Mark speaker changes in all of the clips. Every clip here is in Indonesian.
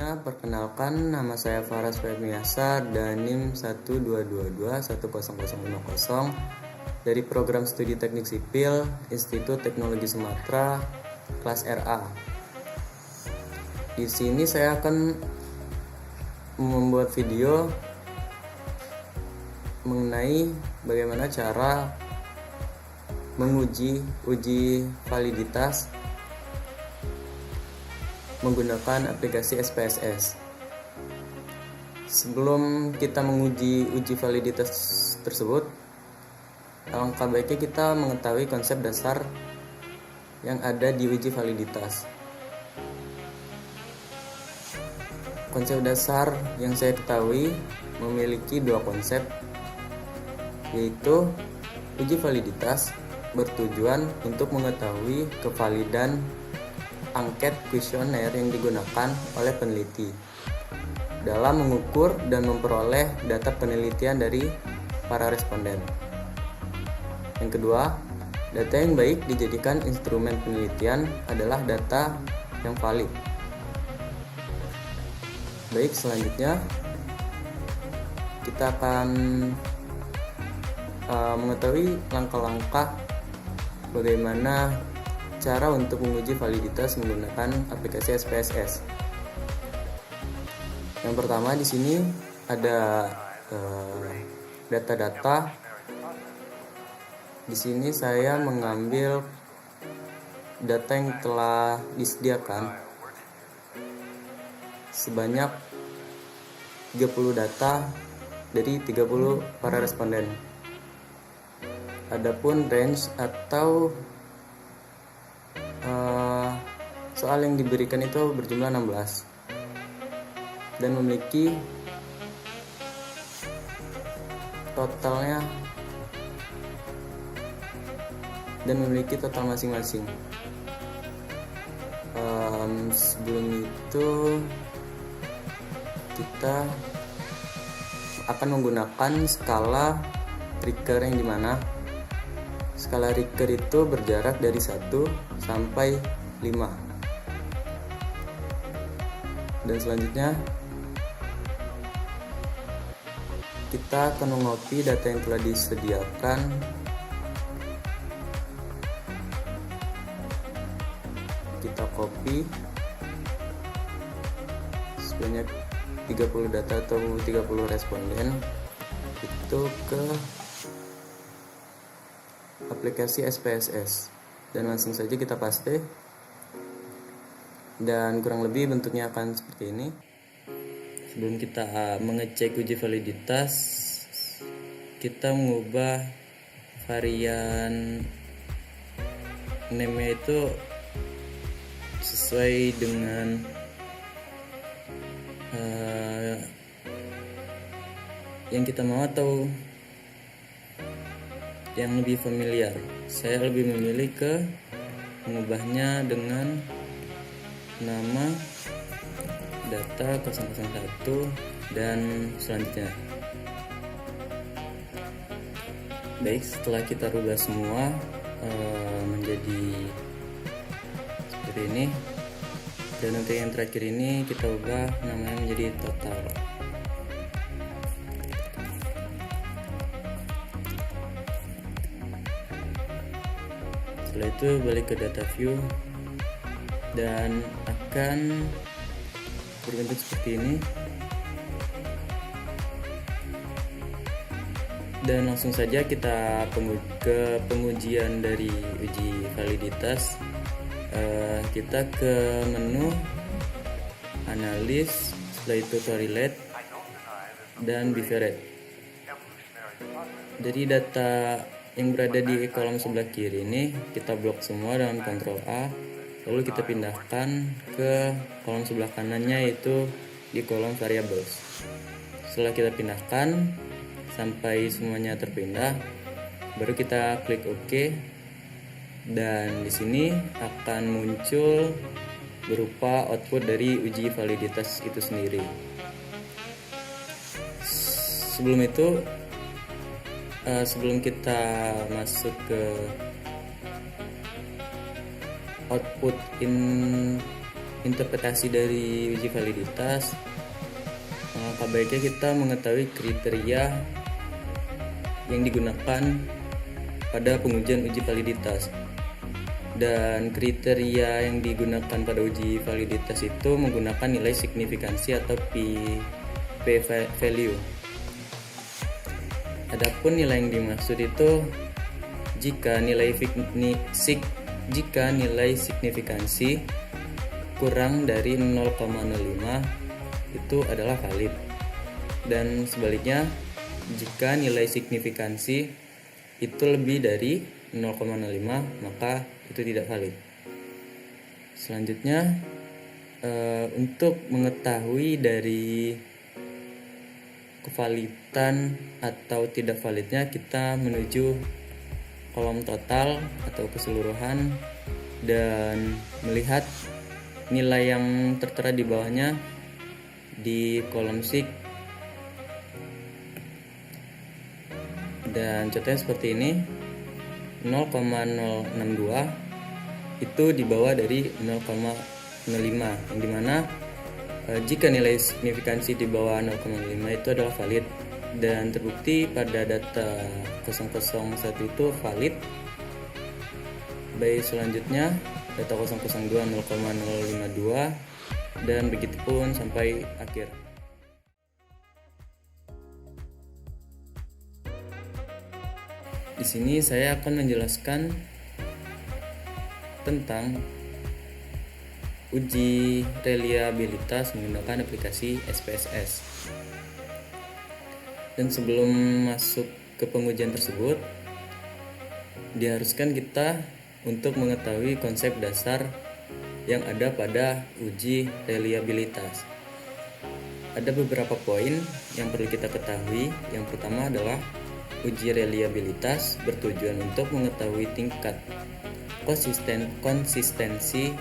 Speaker 1: Sebelumnya, perkenalkan, nama saya Faras Fermiasa dan NIM 122210050 dari Program Studi Teknik Sipil Institut Teknologi Sumatera kelas RA. Di sini saya akan membuat video mengenai bagaimana cara uji validitas menggunakan aplikasi SPSS. Sebelum kita menguji validitas tersebut, alangkah baiknya kita mengetahui konsep dasar yang ada di uji validitas. Konsep dasar yang saya ketahui memiliki dua konsep, yaitu uji validitas bertujuan untuk mengetahui kevalidan angket kuesioner yang digunakan oleh peneliti dalam mengukur dan memperoleh data penelitian dari para responden. Yang kedua, data yang baik dijadikan instrumen penelitian adalah data yang valid. Baik, selanjutnya kita akan mengetahui langkah-langkah bagaimana cara untuk menguji validitas menggunakan aplikasi SPSS. Yang pertama di sini ada data-data. Di sini saya mengambil data yang telah disediakan sebanyak 30 data dari 30 para responden. Adapun range atau soal yang diberikan itu berjumlah 16 dan memiliki total masing-masing. Sebelum itu kita akan menggunakan skala Richter yang dimana skala Richter itu berjarak dari 1 sampai 5. Dan selanjutnya kita akan mengopi data yang telah disediakan kita copy sebanyak 30 data atau 30 responden itu ke aplikasi SPSS dan langsung saja kita paste, dan kurang lebih bentuknya akan seperti ini. Sebelum kita mengecek uji validitas, kita mengubah varian name-nya itu sesuai dengan yang kita mau atau yang lebih familiar. Saya lebih memilih mengubahnya dengan nama data 001 dan selanjutnya. Baik, setelah kita rubah semua menjadi seperti ini, dan untuk yang terakhir ini kita ubah namanya menjadi total. Setelah itu balik ke data view dan akan berbentuk seperti ini, dan langsung saja kita ke pengujian dari uji validitas. Kita ke menu analis, setelah itu correlate dan bivariate. Jadi data yang berada di kolom sebelah kiri ini kita blok semua dengan Ctrl A, lalu kita pindahkan ke kolom sebelah kanannya, yaitu di kolom variables. Setelah kita pindahkan sampai semuanya terpindah, baru kita klik OK, dan di sini akan muncul berupa output dari uji validitas itu sendiri. Sebelum itu, sebelum kita masuk ke output interpretasi dari uji validitas, alangkah baiknya kita mengetahui kriteria yang digunakan pada pengujian uji validitas. Dan kriteria yang digunakan pada uji validitas itu menggunakan nilai signifikansi atau P value. Adapun nilai yang dimaksud itu jika nilai signifikansi kurang dari 0,05 itu adalah valid, dan sebaliknya jika nilai signifikansi itu lebih dari 0,05 maka itu tidak valid. Selanjutnya untuk mengetahui dari kevalidan atau tidak validnya, kita menuju kolom total atau keseluruhan dan melihat nilai yang tertera di bawahnya di kolom sig. Dan contohnya seperti ini, 0,062 itu di bawah dari 0,05, yang dimana jika nilai signifikansi di bawah 0,05 itu adalah valid, dan terbukti pada data 001 itu valid. Baik, selanjutnya data 002 0,052 dan begitupun sampai akhir. Di sini saya akan menjelaskan tentang uji reliabilitas menggunakan aplikasi SPSS. Dan sebelum masuk ke pengujian tersebut, diharuskan kita untuk mengetahui konsep dasar yang ada pada uji reliabilitas. Ada beberapa poin yang perlu kita ketahui. Yang pertama adalah uji reliabilitas bertujuan untuk mengetahui tingkat konsistensi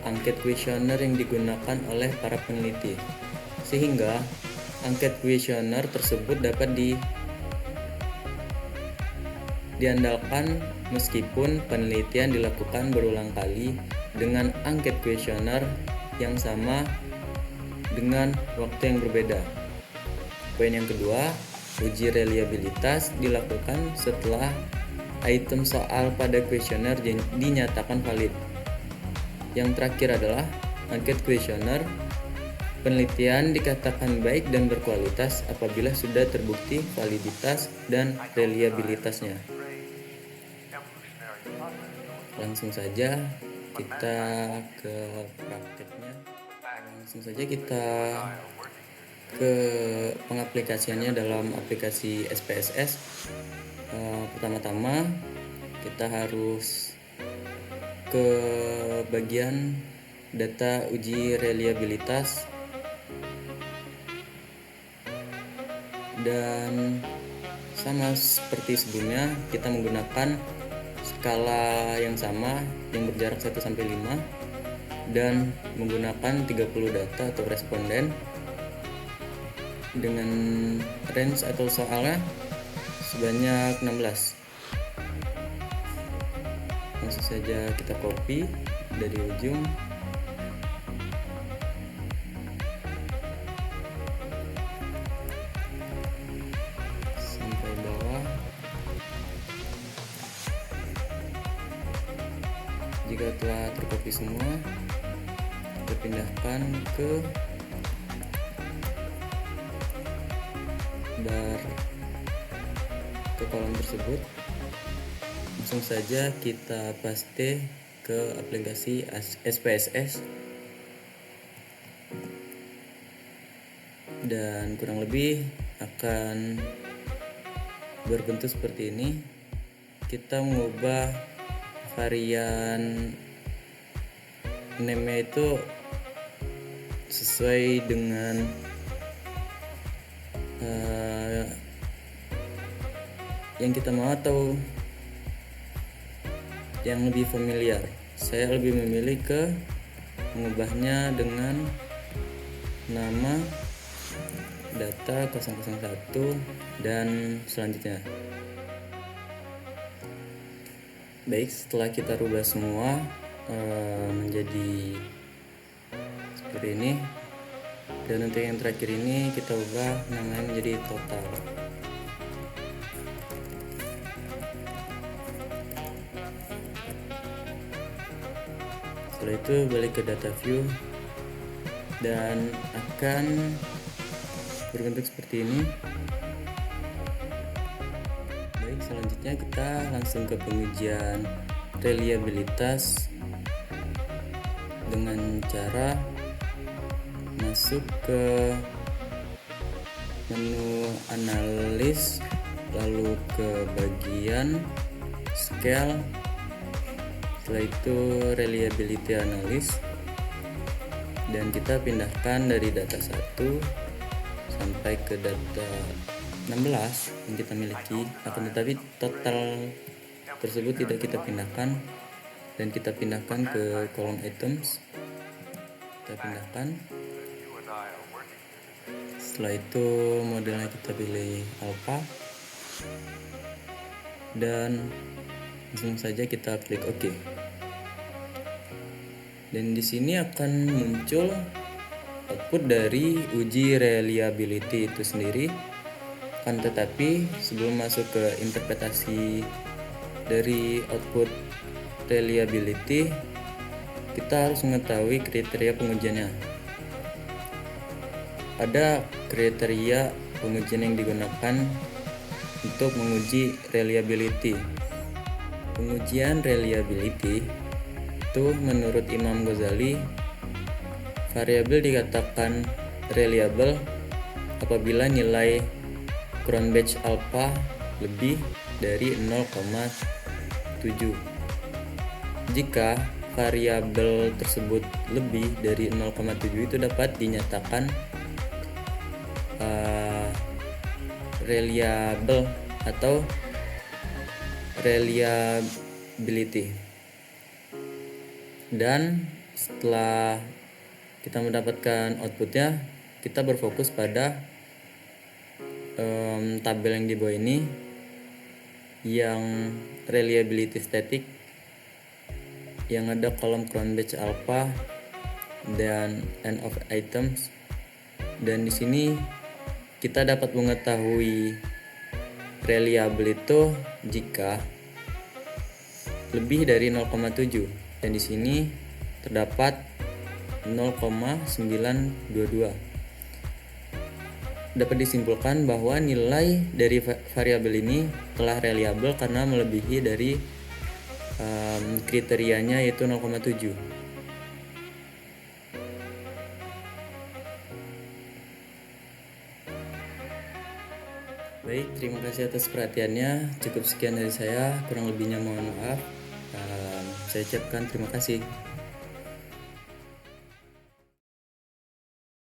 Speaker 1: angket kuesioner yang digunakan oleh para peneliti, sehingga angket kuesioner tersebut dapat diandalkan meskipun penelitian dilakukan berulang kali dengan angket kuesioner yang sama dengan waktu yang berbeda. Poin yang kedua, uji reliabilitas dilakukan setelah item soal pada kuesioner dinyatakan valid. Yang terakhir adalah angket kuesioner. Penelitian dikatakan baik dan berkualitas apabila sudah terbukti validitas dan reliabilitasnya. Langsung saja kita ke prakteknya. Langsung saja kita ke pengaplikasiannya dalam aplikasi SPSS. Pertama-tama kita harus ke bagian data uji reliabilitas, dan sama seperti sebelumnya kita menggunakan skala yang sama yang berjarak 1-5 dan menggunakan 30 data atau responden dengan range atau soalnya sebanyak 16. Langsung saja kita copy dari ujung sampai bawah. Jika telah tercopy semua, kita pindahkan ke kolom tersebut. Langsung saja kita paste ke aplikasi SPSS, dan kurang lebih akan berbentuk seperti ini. Kita mengubah varian name-nya itu sesuai dengan yang kita mau atau yang lebih familiar. Saya lebih memilih ke mengubahnya dengan nama data 001 dan selanjutnya. Baik, setelah kita rubah semua menjadi seperti ini. Dan untuk yang terakhir ini kita ubah namanya menjadi total. Setelah itu balik ke data view dan akan berbentuk seperti ini. Baik, selanjutnya kita langsung ke pengujian reliabilitas dengan cara masuk ke menu analis, lalu ke bagian scale, setelah itu reliability analysis, dan kita pindahkan dari data 1 sampai ke data 16 yang kita miliki, akan tetapi total tersebut tidak kita pindahkan, dan kita pindahkan ke kolom items. Kita pindahkan. Setelah itu modelnya kita pilih alpha dan langsung saja kita klik OK. Dan di sini akan muncul output dari uji reliability itu sendiri. Kan tetapi sebelum masuk ke interpretasi dari output reliability, kita harus mengetahui kriteria pengujiannya. Ada kriteria pengujian yang digunakan untuk menguji reliability. Pengujian reliability itu menurut Imam Ghazali, variabel dikatakan reliable apabila nilai Cronbach alpha lebih dari 0,7. Jika variabel tersebut lebih dari 0,7 itu dapat dinyatakan reliable atau reliability. Dan setelah kita mendapatkan outputnya, kita berfokus pada tabel yang di bawah ini yang reliability static, yang ada kolom Cronbach alpha dan end of items. Dan di sini kita dapat mengetahui reliable itu jika lebih dari 0,7, dan di sini terdapat 0,922. Dapat disimpulkan bahwa nilai dari variabel ini telah reliable karena melebihi dari kriterianya, yaitu 0,7. Baik, terima kasih atas perhatiannya. Cukup sekian dari saya, kurang lebihnya mohon maaf. Saya ucapkan terima kasih.